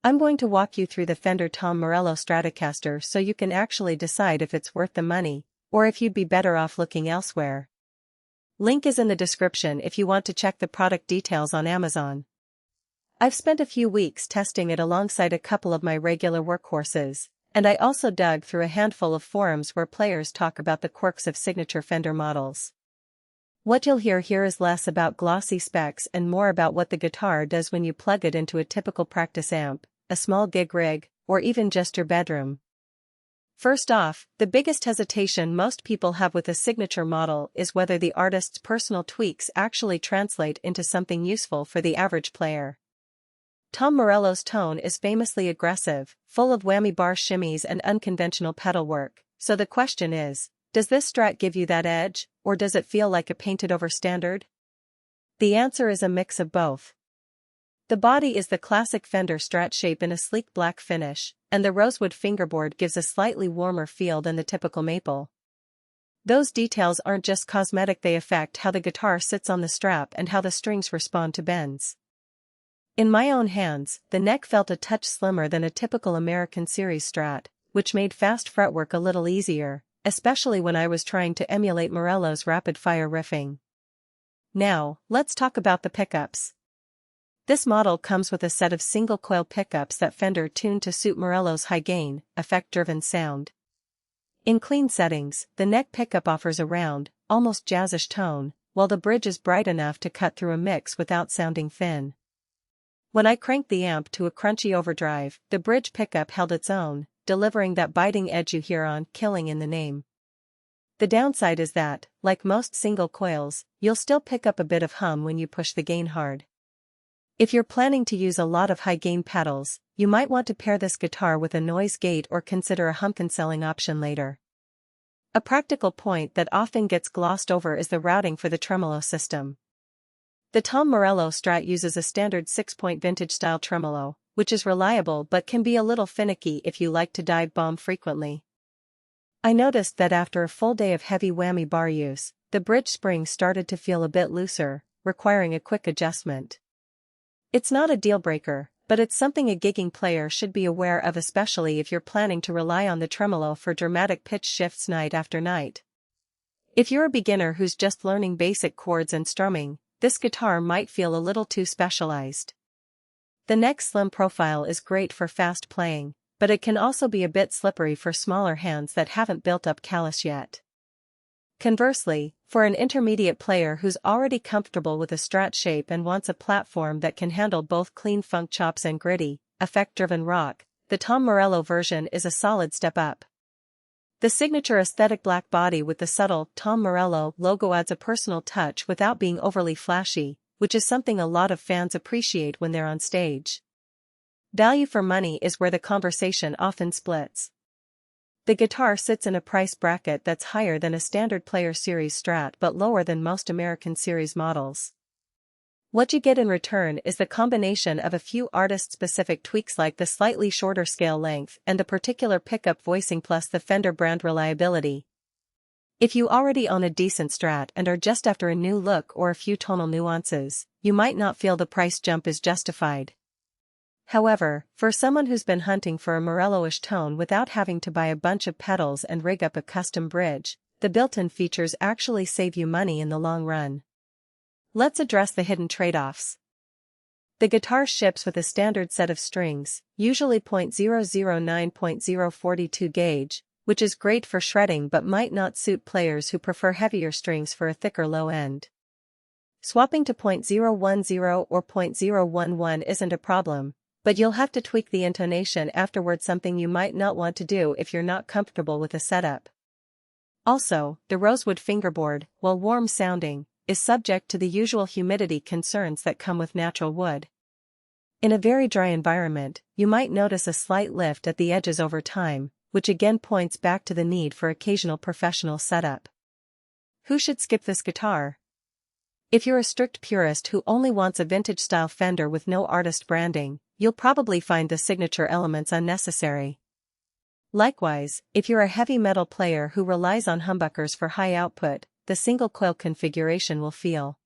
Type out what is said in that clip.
I'm going to walk you through the Fender Tom Morello Stratocaster so you can actually decide if it's worth the money, or if you'd be better off looking elsewhere. Link is in the description if you want to check the product details on Amazon. I've spent a few weeks testing it alongside a couple of my regular workhorses, and I also dug through a handful of forums where players talk about the quirks of signature Fender models. What you'll hear here is less about glossy specs and more about what the guitar does when you plug it into a typical practice amp, a small gig rig, or even just your bedroom. First off, the biggest hesitation most people have with a signature model is whether the artist's personal tweaks actually translate into something useful for the average player. Tom Morello's tone is famously aggressive, full of whammy bar shimmies and unconventional pedal work, so the question is, does this Strat give you that edge, or does it feel like a painted-over standard? The answer is a mix of both. The body is the classic Fender Strat shape in a sleek black finish, and the Rosewood fingerboard gives a slightly warmer feel than the typical maple. Those details aren't just cosmetic, they affect how the guitar sits on the strap and how the strings respond to bends. In my own hands, the neck felt a touch slimmer than a typical American Series Strat, which made fast fretwork a little easier, especially when I was trying to emulate Morello's rapid-fire riffing. Now, let's talk about the pickups. This model comes with a set of single-coil pickups that Fender tuned to suit Morello's high-gain, effect-driven sound. In clean settings, the neck pickup offers a round, almost jazzish tone, while the bridge is bright enough to cut through a mix without sounding thin. When I cranked the amp to a crunchy overdrive, the bridge pickup held its own, delivering that biting edge you hear on Killing in the Name. The downside is that, like most single coils, you'll still pick up a bit of hum when you push the gain hard. If you're planning to use a lot of high-gain pedals, you might want to pair this guitar with a noise gate or consider a hum cancelling option later. A practical point that often gets glossed over is the routing for the tremolo system. The Tom Morello Strat uses a standard 6-point vintage-style tremolo, which is reliable but can be a little finicky if you like to dive bomb frequently. I noticed that after a full day of heavy whammy bar use, the bridge spring started to feel a bit looser, requiring a quick adjustment. It's not a deal-breaker, but it's something a gigging player should be aware of, especially if you're planning to rely on the tremolo for dramatic pitch shifts night after night. If you're a beginner who's just learning basic chords and strumming, this guitar might feel a little too specialized. The neck's slim profile is great for fast playing, but it can also be a bit slippery for smaller hands that haven't built up callus yet. Conversely, for an intermediate player who's already comfortable with a Strat shape and wants a platform that can handle both clean funk chops and gritty, effect-driven rock, the Tom Morello version is a solid step up. The signature aesthetic black body with the subtle Tom Morello logo adds a personal touch without being overly flashy, which is something a lot of fans appreciate when they're on stage. Value for money is where the conversation often splits. The guitar sits in a price bracket that's higher than a standard Player Series Strat but lower than most American Series models. What you get in return is the combination of a few artist-specific tweaks like the slightly shorter scale length and the particular pickup voicing plus the Fender brand reliability. If you already own a decent Strat and are just after a new look or a few tonal nuances, you might not feel the price jump is justified. However, for someone who's been hunting for a Morello-ish tone without having to buy a bunch of pedals and rig up a custom bridge, the built-in features actually save you money in the long run. Let's address the hidden trade-offs. The guitar ships with a standard set of strings, usually .009.042 gauge, which is great for shredding but might not suit players who prefer heavier strings for a thicker low end. Swapping to .010 or .011 isn't a problem, but you'll have to tweak the intonation afterward, something you might not want to do if you're not comfortable with the setup. Also, the Rosewood fingerboard, while warm sounding, is subject to the usual humidity concerns that come with natural wood. In a very dry environment, you might notice a slight lift at the edges over time, which again points back to the need for occasional professional setup. Who should skip this guitar? If you're a strict purist who only wants a vintage-style Fender with no artist branding, you'll probably find the signature elements unnecessary. Likewise, if you're a heavy metal player who relies on humbuckers for high output, the single-coil configuration will feel